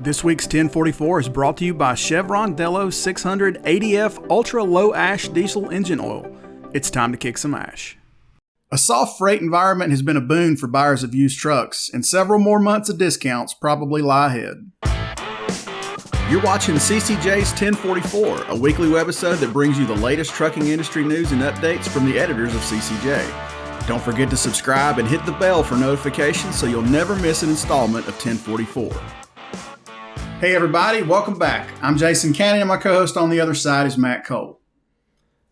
This week's 1044 is brought to you by Chevron Delo 600 ADF Ultra Low Ash Diesel Engine Oil. It's time to kick some ash. A soft freight environment has been a boon for buyers of used trucks, and several more months of discounts probably lie ahead. You're watching CCJ's 1044, a weekly webisode that brings you the latest trucking industry news and updates from the editors of CCJ. Don't forget to subscribe and hit the bell for notifications so you'll never miss an installment of 1044. Hey everybody, welcome back. I'm Jason Cannon and my co-host on the other side is Matt Cole.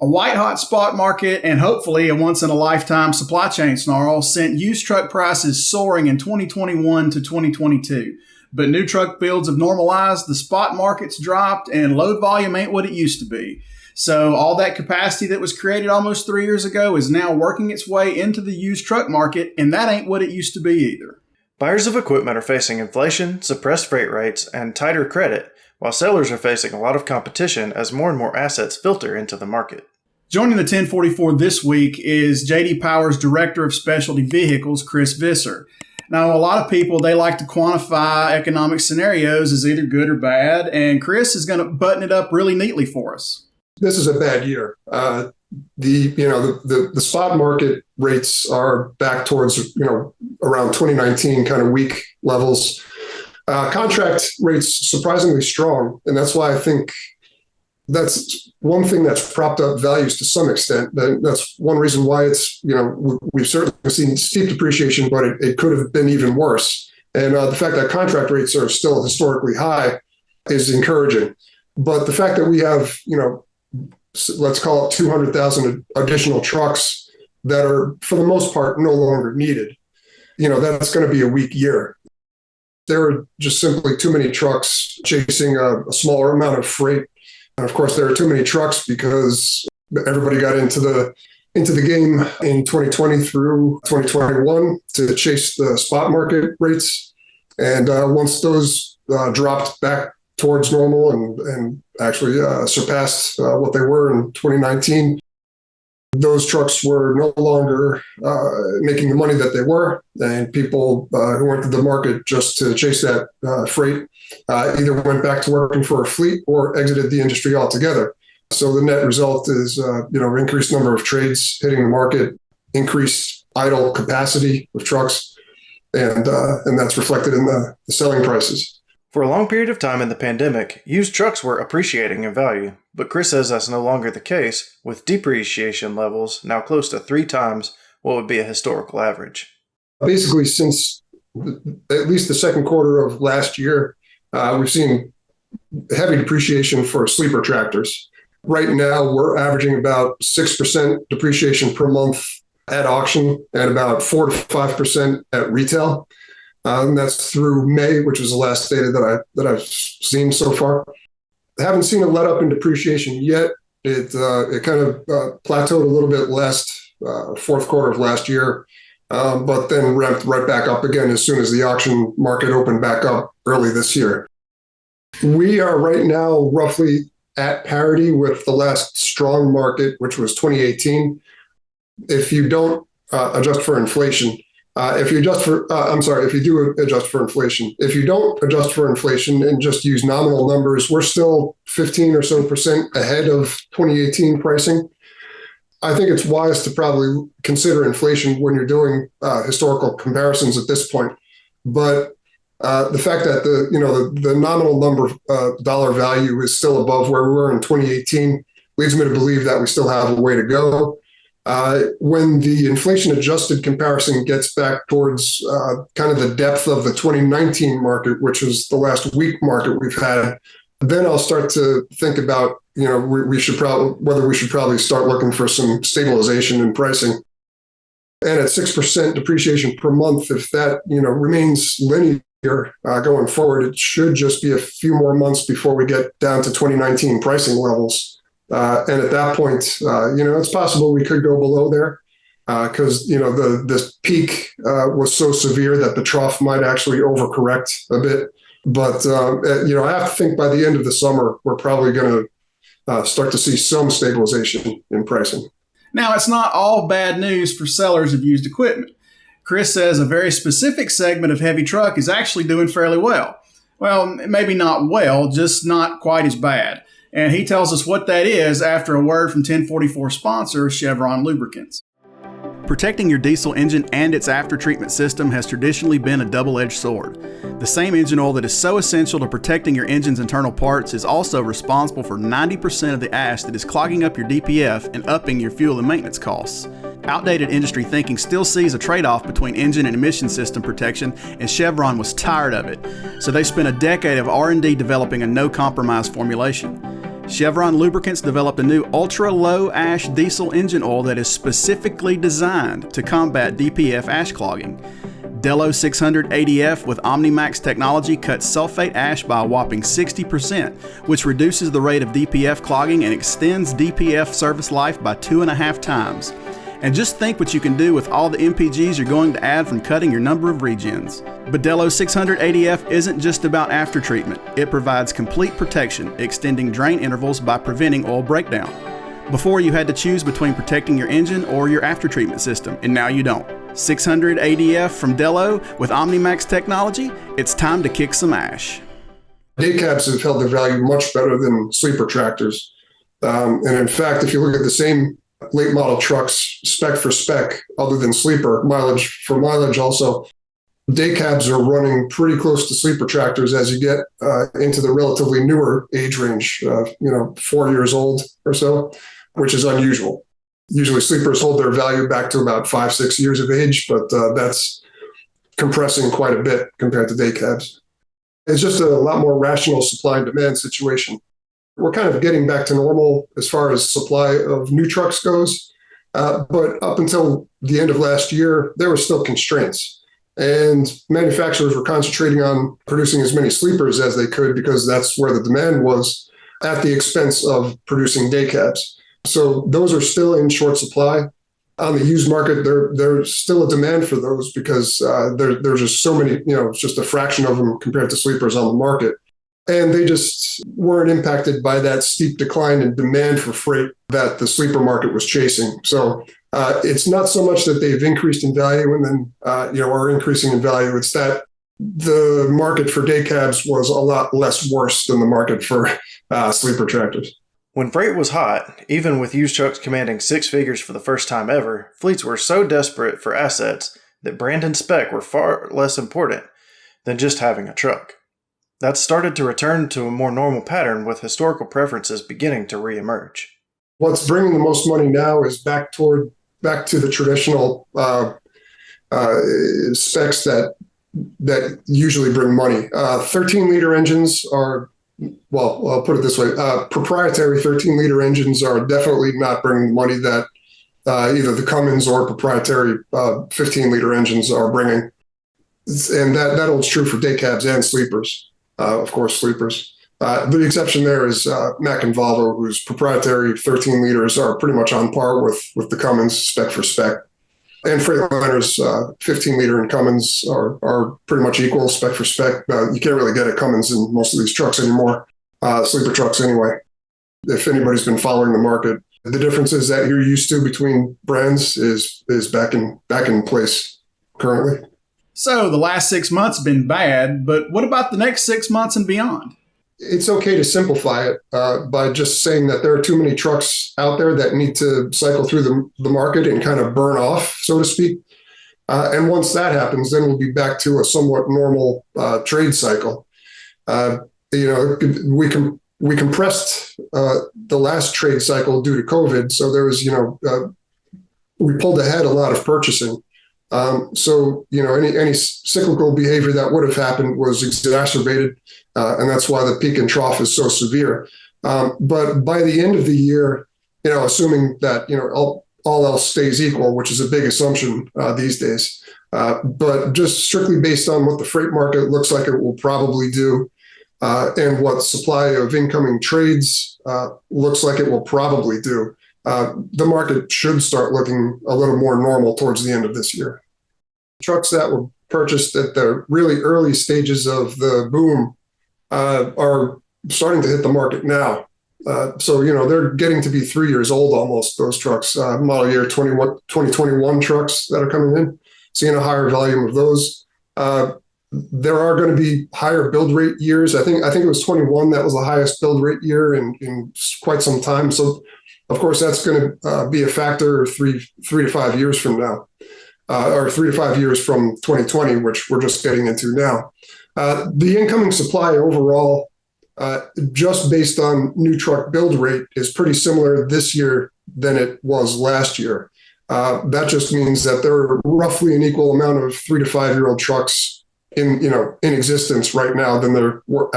A white-hot spot market and hopefully a once-in-a-lifetime supply chain snarl sent used truck prices soaring in 2021 to 2022. But new truck builds have normalized, the spot market's dropped, and load volume ain't what it used to be. So all that capacity that was created almost 3 years ago is now working its way into the used truck market, and that ain't what it used to be either. Buyers of equipment are facing inflation, suppressed freight rates, and tighter credit, while sellers are facing a lot of competition as more and more assets filter into the market. Joining the 1044 this week is J.D. Power's Director of Specialty Vehicles, Chris Visser. Now, a lot of people, they like to quantify economic scenarios as either good or bad, and Chris is going to button it up really neatly for us. This is a bad year. The spot market rates are back towards, around 2019 kind of weak levels. Contract rates surprisingly strong. And that's why I think that's one thing that's propped up values to some extent. That's one reason why it's, we've certainly seen steep depreciation, but it could have been even worse. And the fact that contract rates are still historically high is encouraging. But the fact that we have, let's call it 200,000 additional trucks that are, for the most part, no longer needed, that's going to be a weak year. There are just simply too many trucks chasing a smaller amount of freight. And of course, there are too many trucks because everybody got into the game in 2020 through 2021 to chase the spot market rates. And once those dropped back towards normal and actually surpassed what they were in 2019, those trucks were no longer making the money that they were, and people who entered the market just to chase that freight either went back to working for a fleet or exited the industry altogether. So the net result is, increased number of trades hitting the market, increased idle capacity of trucks, and that's reflected in the selling prices. For a long period of time in the pandemic, used trucks were appreciating in value, but Chris says that's no longer the case, with depreciation levels now close to 3 times what would be a historical average. Basically, since at least the second quarter of last year, we've seen heavy depreciation for sleeper tractors. Right now, we're averaging about 6% depreciation per month at auction and about 4 to 5% at retail. And that's through May, which is the last data that I've seen so far. I haven't seen a let up in depreciation yet. It kind of plateaued a little bit last fourth quarter of last year, but then ramped right back up again as soon as the auction market opened back up early this year. We are right now roughly at parity with the last strong market, which was 2018. If you don't adjust for inflation, if you do adjust for inflation, if you don't adjust for inflation and just use nominal numbers, we're still 15 or so % ahead of 2018 pricing. I think it's wise to probably consider inflation when you're doing historical comparisons at this point. But the fact that the nominal number dollar value is still above where we were in 2018 leads me to believe that we still have a way to go. When the inflation-adjusted comparison gets back towards kind of the depth of the 2019 market, which is the last weak market we've had, then I'll start to think about, whether we should probably start looking for some stabilization in pricing. And at 6% depreciation per month, if that remains linear going forward, it should just be a few more months before we get down to 2019 pricing levels. And at that point, it's possible we could go below there because, this peak was so severe that the trough might actually overcorrect a bit. But, I have to think by the end of the summer, we're probably going to start to see some stabilization in pricing. Now, it's not all bad news for sellers of used equipment. Chris says a very specific segment of heavy truck is actually doing fairly well. Well, maybe not well, just not quite as bad. And he tells us what that is after a word from 1044 sponsor Chevron Lubricants. Protecting your diesel engine and its aftertreatment system has traditionally been a double-edged sword. The same engine oil that is so essential to protecting your engine's internal parts is also responsible for 90% of the ash that is clogging up your DPF and upping your fuel and maintenance costs. Outdated industry thinking still sees a trade-off between engine and emission system protection, and Chevron was tired of it. So they spent a decade of R&D developing a no-compromise formulation. Chevron Lubricants developed a new ultra-low ash diesel engine oil that is specifically designed to combat DPF ash clogging. Delo 600 ADF with OmniMax technology cuts sulfate ash by a whopping 60%, which reduces the rate of DPF clogging and extends DPF service life by 2.5 times. And just think what you can do with all the MPGs you're going to add from cutting your number of regens. But Delo 600 ADF isn't just about aftertreatment. It provides complete protection, extending drain intervals by preventing oil breakdown. Before you had to choose between protecting your engine or your aftertreatment system, and now you don't. 600 ADF from Delo with OmniMax technology, it's time to kick some ash. Day cabs have held their value much better than sleeper tractors. And in fact, if you look at the same late model trucks, spec for spec, other than sleeper, mileage for mileage also, day cabs are running pretty close to sleeper tractors as you get into the relatively newer age range, 4 years old or so, which is unusual. Usually sleepers hold their value back to about 5-6 years of age, but that's compressing quite a bit compared to day cabs. It's just a lot more rational supply and demand situation. We're kind of getting back to normal as far as supply of new trucks goes. But up until the end of last year, there were still constraints. And manufacturers were concentrating on producing as many sleepers as they could because that's where the demand was, at the expense of producing day cabs. So those are still in short supply. On the used market, there's still a demand for those because there's just so many, it's just a fraction of them compared to sleepers on the market. And they just weren't impacted by that steep decline in demand for freight that the sleeper market was chasing. So it's not so much that they've increased in value and then, are increasing in value. It's that the market for day cabs was a lot less worse than the market for sleeper tractors. When freight was hot, even with used trucks commanding six figures for the first time ever, fleets were so desperate for assets that brand and spec were far less important than just having a truck. That started to return to a more normal pattern with historical preferences beginning to reemerge. What's bringing the most money now is back to the traditional specs that usually bring money. 13-liter engines are, well, I'll put it this way, proprietary 13-liter engines are definitely not bringing the money that either the Cummins or proprietary 15-liter engines are bringing. And that holds true for day cabs and sleepers. Of course, sleepers. The exception there is Mack and Volvo, whose proprietary 13 liters are pretty much on par with the Cummins spec for spec. And Freightliner's 15 liter and Cummins are pretty much equal spec for spec. You can't really get a Cummins in most of these trucks anymore, sleeper trucks anyway. If anybody's been following the market, the differences that you're used to between brands is back in place currently. So the last 6 months have been bad, but what about the next 6 months and beyond? It's okay to simplify it by just saying that there are too many trucks out there that need to cycle through the market and kind of burn off, so to speak. And once that happens, then we'll be back to a somewhat normal trade cycle. We compressed the last trade cycle due to COVID. So there was, we pulled ahead a lot of purchasing. So any cyclical behavior that would have happened was exacerbated, and that's why the peak and trough is so severe. But by the end of the year, assuming that all else stays equal, which is a big assumption these days, but just strictly based on what the freight market looks like it will probably do, and what supply of incoming trades looks like it will probably do. The market should start looking a little more normal towards the end of this year. Trucks that were purchased at the really early stages of the boom are starting to hit the market now. So they're getting to be 3 years old almost, those trucks, model year 2021 trucks that are coming in, seeing a higher volume of those. there are going to be higher build rate years. I think it was 21 that was the highest build rate year in quite some time. So, of course, that's going to be a factor 3 to 5 years from now, or 3 to 5 years from 2020, which we're just getting into now. The incoming supply overall, just based on new truck build rate, is pretty similar this year than it was last year. That just means that there are roughly an equal amount of 3 to 5 year old trucks in existence right now than there were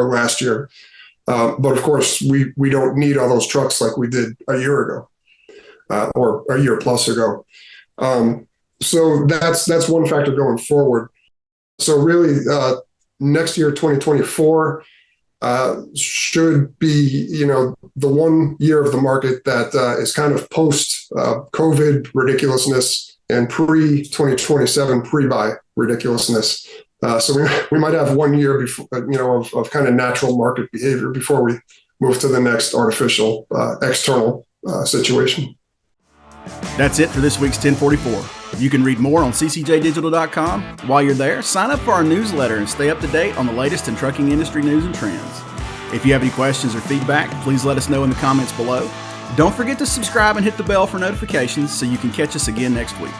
last year. But of course, we don't need all those trucks like we did a year ago, or a year plus ago. So that's one factor going forward. So really, next year, 2024, should be, the 1 year of the market that is kind of post COVID ridiculousness and pre 2027 pre-buy ridiculousness. So we might have 1 year before, of kind of natural market behavior before we move to the next artificial external situation. That's it for this week's 1044. You can read more on ccjdigital.com. While you're there, sign up for our newsletter and stay up to date on the latest in trucking industry news and trends. If you have any questions or feedback, please let us know in the comments below. Don't forget to subscribe and hit the bell for notifications so you can catch us again next week.